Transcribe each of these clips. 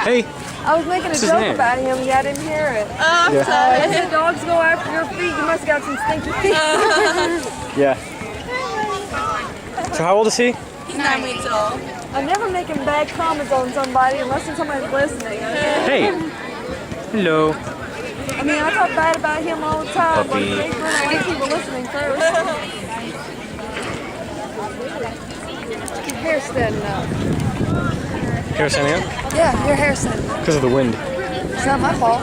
Hey. I was making a joke about him, yeah, I didn't hear it. Oh, yeah. I said dogs go after your feet, you must have got some stinky feet. Yeah. So how old is he? He's 9 weeks old. I'm never making bad comments on somebody unless somebody's listening. Hey. Hello. I mean, I talk bad about him all the time, but Puppy. I want people listening first. Your hair's standing up. Hair standing up? Yeah, your hair's standing up. Because of the wind. It's not my fault.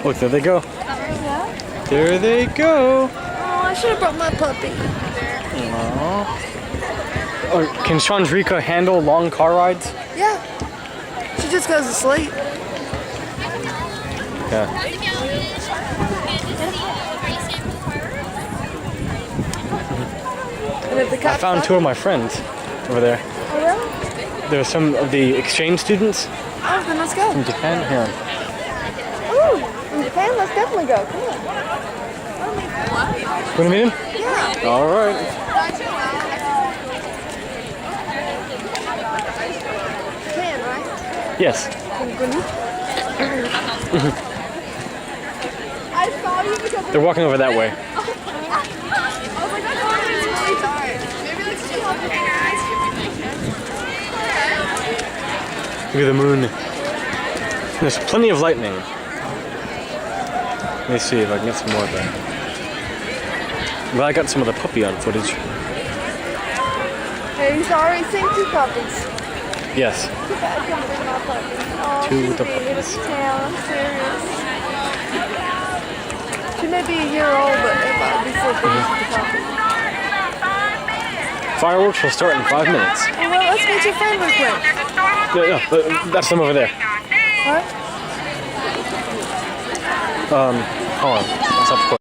Look, there they go. Yeah? There they go. Oh, I should have brought my puppy. Aww. Oh, can Chandrika handle long car rides? Yeah. She just goes to sleep. Yeah. And if the I cops found two of my friends over there. Oh, really? There were some of the exchange students Oh, then let's go. from Japan. Here. Ooh, in Japan, let's definitely go. Come on. Want to meet him? Yeah. All right. Japan, right? Yes. I saw you because They're walking over that way. I was like, that's really dark. Maybe let's see how Look at the moon. There's plenty of lightning. Let me see if I can get some more of that. Well, I got some of the puppy on footage. Hey, he's already seen two puppies. Yes. Too bad I couldn't bring my puppy. Oh, Two she's the big. puppies. It's town, I'm serious. She may be a year old, but it might be so big with the puppy. Fireworks will start in 5 minutes. Oh, well, let's meet your friend real quick. No, that's them over there. What? Hold on. Let's stop recording.